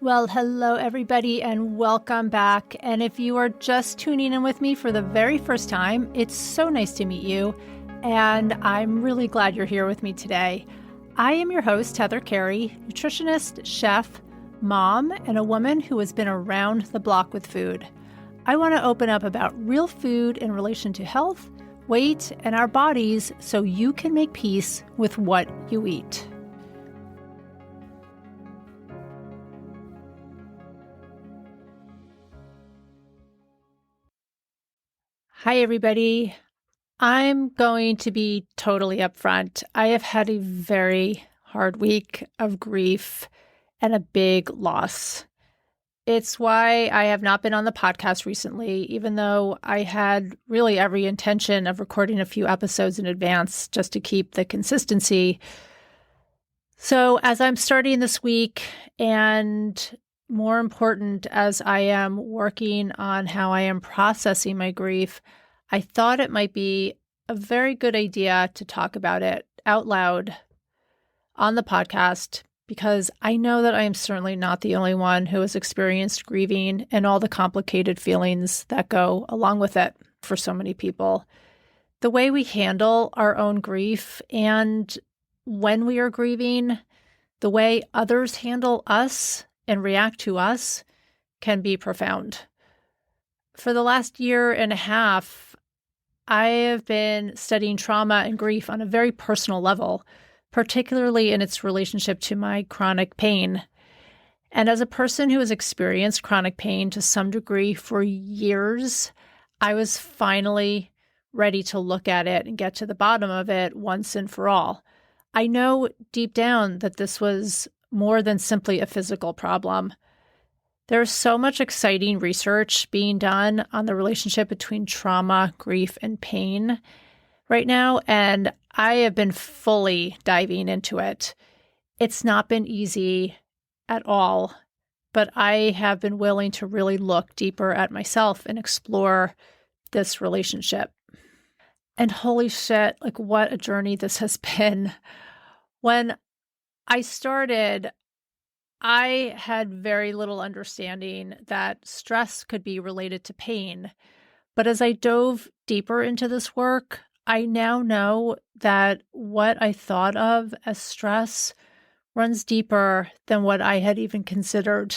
Well, hello, everybody, and welcome back. And if you are just tuning in with me for the very first time, it's so nice to meet you. And I'm really glad you're here with me today. I am your host, Heather Carey, nutritionist, chef, mom, and a woman who has been around the block with food. I want to open up about real food in relation to health, weight, and our bodies so you can make peace with what you eat. Hi, everybody. I'm going to be totally upfront. I have had a very hard week of grief and a big loss. It's why I have not been on the podcast recently, even though I had really every intention of recording a few episodes in advance just to keep the consistency. So as I'm starting this week, and more important, as I am working on how I am processing my grief, I thought it might be a very good idea to talk about it out loud on the podcast, because I know that I am certainly not the only one who has experienced grieving and all the complicated feelings that go along with it for so many people. The way we handle our own grief and when we are grieving, the way others handle us and react to us can be profound. For the last year and a half, I have been studying trauma and grief on a very personal level, particularly in its relationship to my chronic pain. And as a person who has experienced chronic pain to some degree for years, I was finally ready to look at it and get to the bottom of it once and for all. I know deep down that this was more than simply a physical problem. There's so much exciting research being done on the relationship between trauma, grief, and pain right now, and I have been fully diving into it. It's not been easy at all, but I have been willing to really look deeper at myself and explore this relationship. And holy shit, like what a journey this has been. When I started, I had very little understanding that stress could be related to pain. But as I dove deeper into this work, I now know that what I thought of as stress runs deeper than what I had even considered.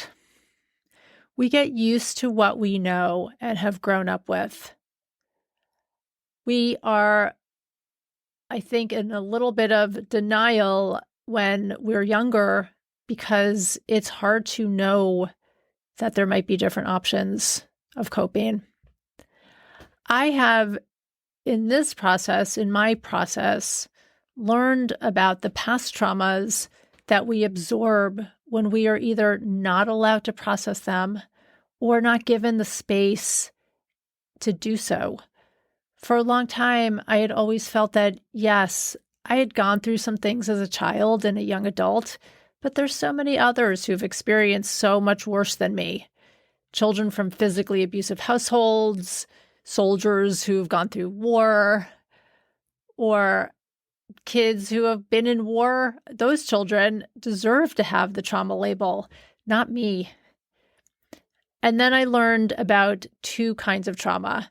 We get used to what we know and have grown up with. We are, I think, in a little bit of denial when we're younger, because it's hard to know that there might be different options of coping. I have, in my process, learned about the past traumas that we absorb when we are either not allowed to process them or not given the space to do so. For a long time, I had always felt that, yes, I had gone through some things as a child and a young adult, but there's so many others who've experienced so much worse than me. Children from physically abusive households, soldiers who've gone through war, or kids who have been in war. Those children deserve to have the trauma label, not me. And then I learned about two kinds of trauma,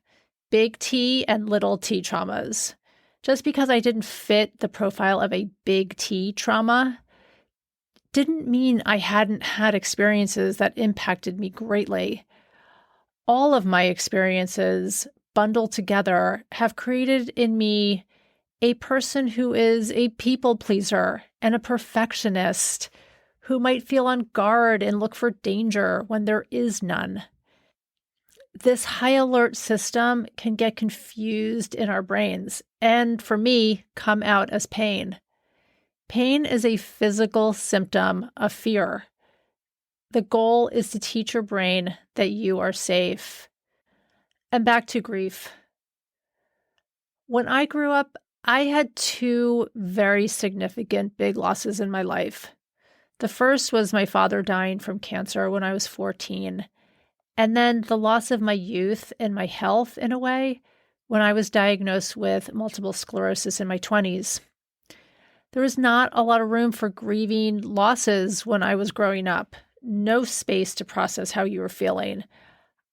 big T and little t traumas. Just because I didn't fit the profile of a big T trauma didn't mean I hadn't had experiences that impacted me greatly. All of my experiences bundled together have created in me a person who is a people pleaser and a perfectionist, who might feel on guard and look for danger when there is none. This high alert system can get confused in our brains and, for me, come out as pain. Pain is a physical symptom of fear. The goal is to teach your brain that you are safe. And back to grief. When I grew up, I had two very significant big losses in my life. The first was my father dying from cancer when I was 14. And then the loss of my youth and my health, in a way, when I was diagnosed with multiple sclerosis in my 20s. There was not a lot of room for grieving losses when I was growing up. no space to process how you were feeling.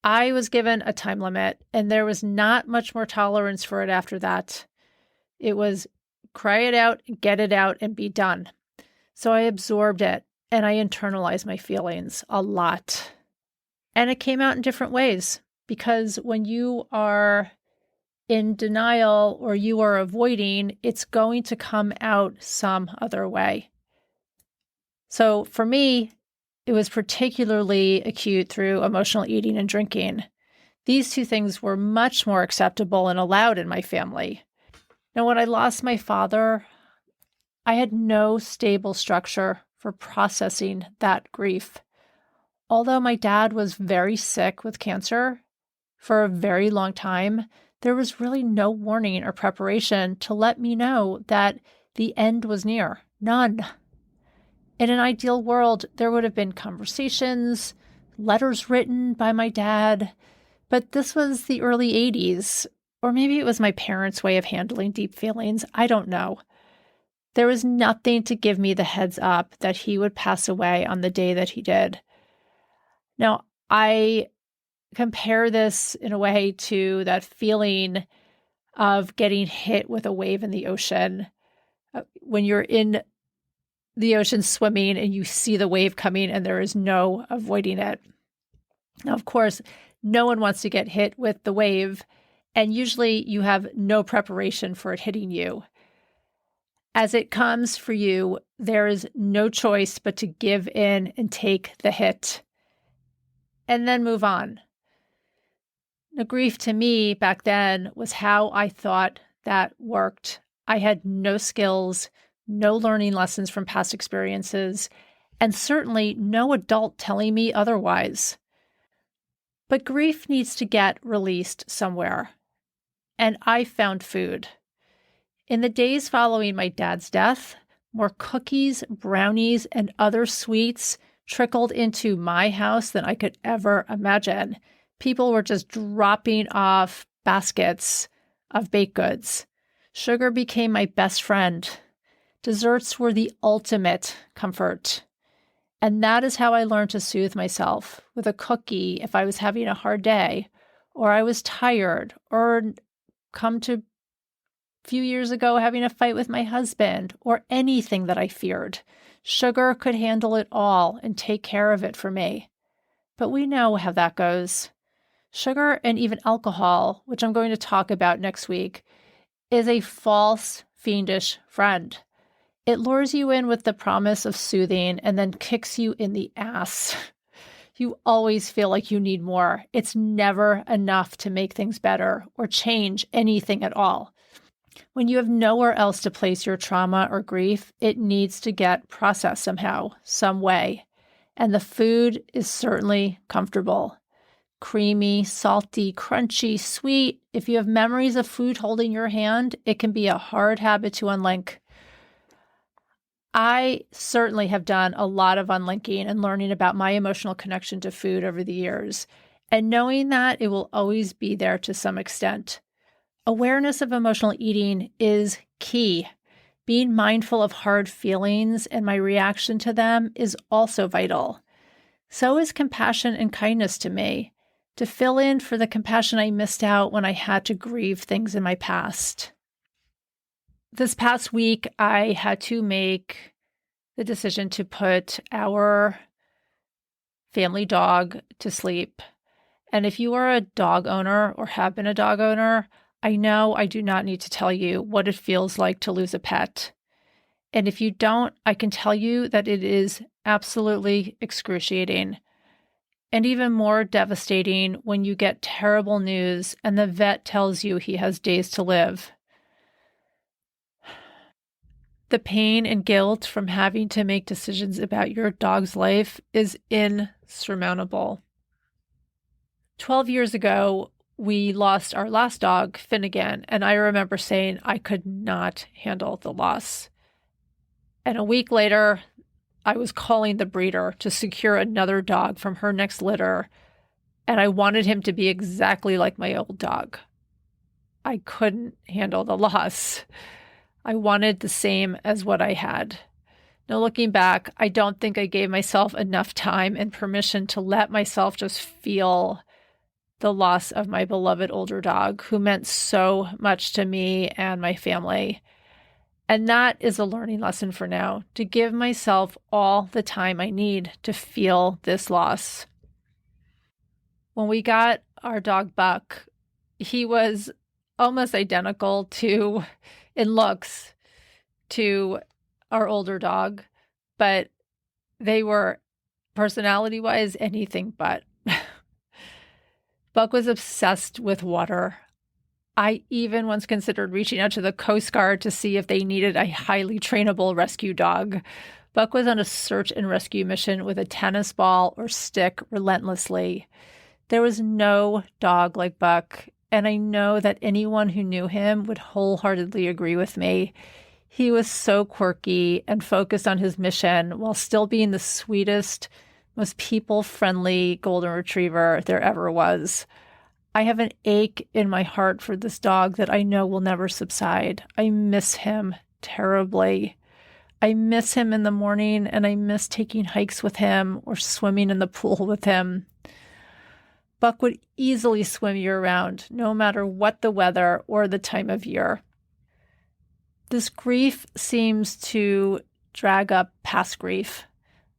I was given a time limit, and there was not much more tolerance for it after that. It was cry it out, get it out, and be done. So I absorbed it, and I internalized my feelings a lot. And it came out in different ways, because when you are in denial or you are avoiding, it's going to come out some other way. So for me, it was particularly acute through emotional eating and drinking. These two things were much more acceptable and allowed in my family. Now, when I lost my father, I had no stable structure for processing that grief. Although my dad was very sick with cancer for a very long time, there was really no warning or preparation to let me know that the end was near. None. In an ideal world, there would have been conversations, letters written by my dad, but this was the early 80s, or maybe it was my parents' way of handling deep feelings. I don't know. There was nothing to give me the heads up that he would pass away on the day that he did. Now, I compare this in a way to that feeling of getting hit with a wave in the ocean. When you're in the ocean swimming and you see the wave coming and there is no avoiding it. Now, of course, no one wants to get hit with the wave, and usually you have no preparation for it hitting you. As it comes for you, there is no choice but to give in and take the hit and then move on. The grief to me back then was how I thought that worked. I had no skills, no learning lessons from past experiences, and certainly no adult telling me otherwise. But grief needs to get released somewhere, and I found food. In the days following my dad's death, more cookies, brownies, and other sweets trickled into my house than I could ever imagine. People were just dropping off baskets of baked goods. Sugar became my best friend. Desserts were the ultimate comfort. And that is how I learned to soothe myself, with a cookie if I was having a hard day, or I was tired, or come to a few years ago having a fight with my husband, or anything that I feared. Sugar could handle it all and take care of it for me. But we know how that goes. Sugar and even alcohol, which I'm going to talk about next week, is a false, fiendish friend. It lures you in with the promise of soothing and then kicks you in the ass. You always feel like you need more. It's never enough to make things better or change anything at all. When you have nowhere else to place your trauma or grief, it needs to get processed somehow, some way. And the food is certainly comfortable. Creamy, salty, crunchy, sweet. If you have memories of food holding your hand, it can be a hard habit to unlink. I certainly have done a lot of unlinking and learning about my emotional connection to food over the years, and knowing that it will always be there to some extent. Awareness of emotional eating is key. Being mindful of hard feelings and my reaction to them is also vital. So is compassion and kindness to me, to fill in for the compassion I missed out when I had to grieve things in my past. This past week, I had to make the decision to put our family dog to sleep. And if you are a dog owner or have been a dog owner, I know I do not need to tell you what it feels like to lose a pet. And if you don't, I can tell you that it is absolutely excruciating. And even more devastating when you get terrible news and the vet tells you he has days to live. The pain and guilt from having to make decisions about your dog's life is insurmountable. 12 years ago, we lost our last dog, Finnegan, and I remember saying I could not handle the loss. And a week later, I was calling the breeder to secure another dog from her next litter, and I wanted him to be exactly like my old dog. I couldn't handle the loss. I wanted the same as what I had. Now, looking back, I don't think I gave myself enough time and permission to let myself just feel the loss of my beloved older dog who meant so much to me and my family. And that is a learning lesson for now, to give myself all the time I need to feel this loss. When we got our dog Buck, he was almost identical in looks to our older dog, but they were personality-wise anything but. Buck was obsessed with water. I even once considered reaching out to the Coast Guard to see if they needed a highly trainable rescue dog. Buck was on a search and rescue mission with a tennis ball or stick relentlessly. There was no dog like Buck, and I know that anyone who knew him would wholeheartedly agree with me. He was so quirky and focused on his mission while still being the sweetest, most people-friendly golden retriever there ever was. I have an ache in my heart for this dog that I know will never subside. I miss him terribly. I miss him in the morning, and I miss taking hikes with him or swimming in the pool with him. Buck would easily swim year-round, no matter what the weather or the time of year. This grief seems to drag up past grief.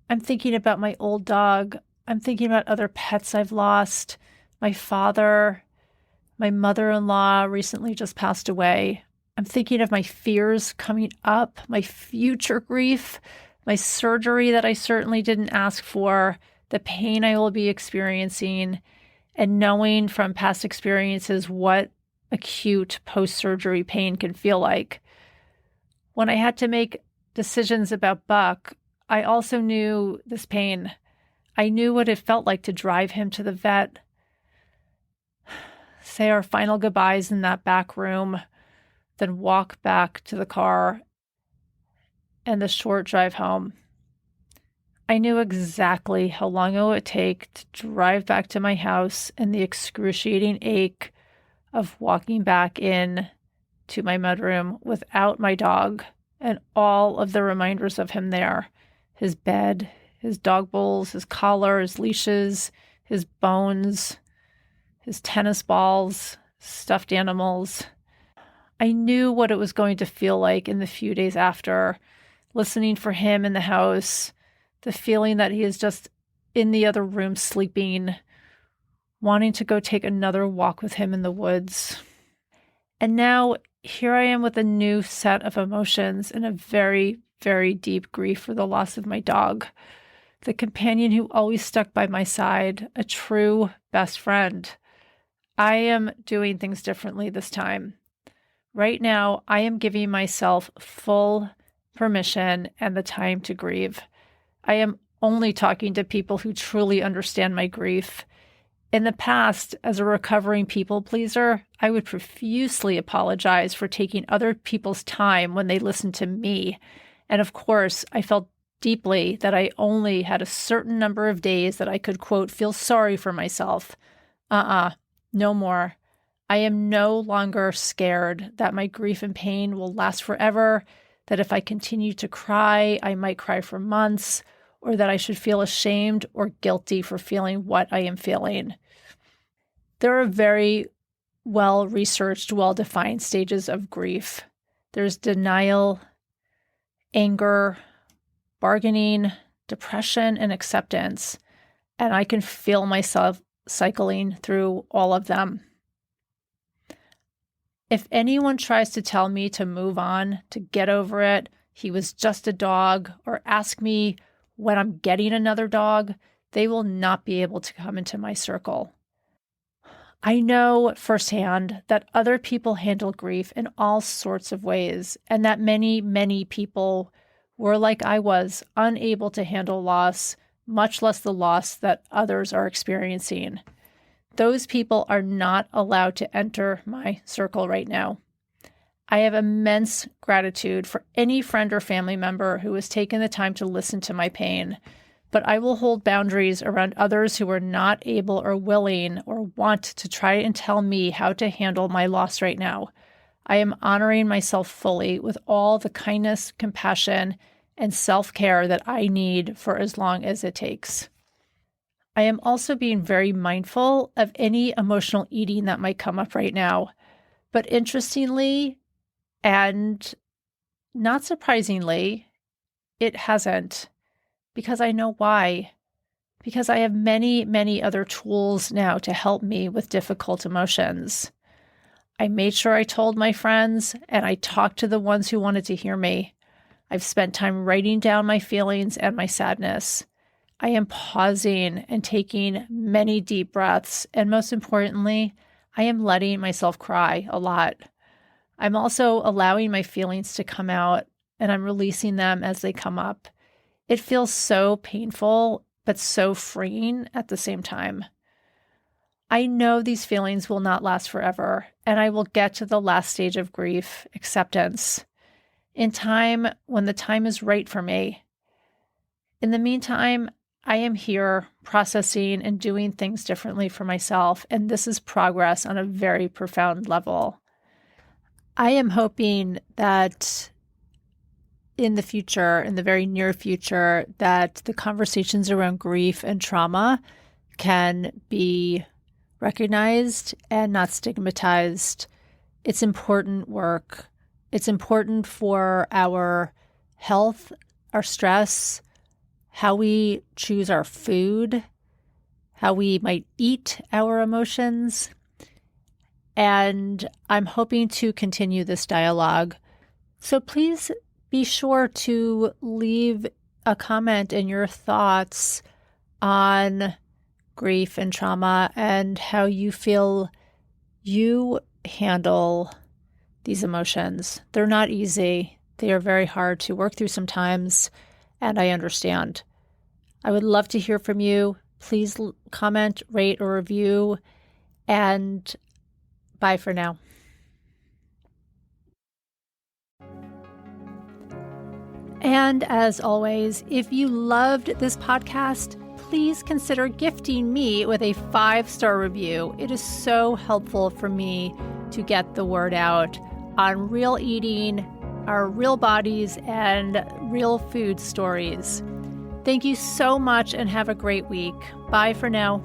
I'm thinking about my old dog. I'm thinking about other pets I've lost. My father, my mother-in-law recently just passed away. I'm thinking of my fears coming up, my future grief, my surgery that I certainly didn't ask for, the pain I will be experiencing, and knowing from past experiences what acute post-surgery pain can feel like. When I had to make decisions about Buck, I also knew this pain. I knew what it felt like to drive him to the vet, say our final goodbyes in that back room, then walk back to the car and the short drive home. I knew exactly how long it would take to drive back to my house and the excruciating ache of walking back in to my mudroom without my dog and all of the reminders of him there. His bed, his dog bowls, his collar, his leashes, his bones, his tennis balls, stuffed animals. I knew what it was going to feel like in the few days after, listening for him in the house, the feeling that he is just in the other room sleeping, wanting to go take another walk with him in the woods. And now here I am with a new set of emotions and a very, very deep grief for the loss of my dog, the companion who always stuck by my side, a true best friend. I am doing things differently this time. Right now, I am giving myself full permission and the time to grieve. I am only talking to people who truly understand my grief. In the past, as a recovering people pleaser, I would profusely apologize for taking other people's time when they listened to me. And of course, I felt deeply that I only had a certain number of days that I could, quote, feel sorry for myself. No more. I am no longer scared that my grief and pain will last forever, that if I continue to cry, I might cry for months, or that I should feel ashamed or guilty for feeling what I am feeling. There are very well-researched, well-defined stages of grief. There's denial, anger, bargaining, depression, and acceptance. And I can feel myself cycling through all of them. If anyone tries to tell me to move on, to get over it, he was just a dog, or ask me when I'm getting another dog, they will not be able to come into my circle. I know firsthand that other people handle grief in all sorts of ways, and that many, many people were like I was, unable to handle loss, much less the loss that others are experiencing. Those people are not allowed to enter my circle right now. I have immense gratitude for any friend or family member who has taken the time to listen to my pain, but I will hold boundaries around others who are not able or willing or want to try and tell me how to handle my loss right now. I am honoring myself fully with all the kindness, compassion, and self-care that I need for as long as it takes. I am also being very mindful of any emotional eating that might come up right now. But interestingly, and not surprisingly, it hasn't, because I know why. Because I have many, many other tools now to help me with difficult emotions. I made sure I told my friends, and I talked to the ones who wanted to hear me. I've spent time writing down my feelings and my sadness. I am pausing and taking many deep breaths, and most importantly, I am letting myself cry a lot. I'm also allowing my feelings to come out, and I'm releasing them as they come up. It feels so painful, but so freeing at the same time. I know these feelings will not last forever, and I will get to the last stage of grief, acceptance, in time when the time is right for me. In the meantime, I am here processing and doing things differently for myself, and this is progress on a very profound level. I am hoping that in the future, in the very near future, that the conversations around grief and trauma can be recognized and not stigmatized. It's important work. It's important for our health, our stress, how we choose our food, how we might eat our emotions. And I'm hoping to continue this dialogue. So please be sure to leave a comment and your thoughts on grief and trauma and how you feel you handle these emotions. They're not easy. They are very hard to work through sometimes, and I understand. I would love to hear from you. Please comment, rate, or review, and bye for now. And as always, if you loved this podcast, please consider gifting me with a 5-star review. It is so helpful for me to get the word out on real eating, our real bodies, and real food stories. Thank you so much and have a great week. Bye for now.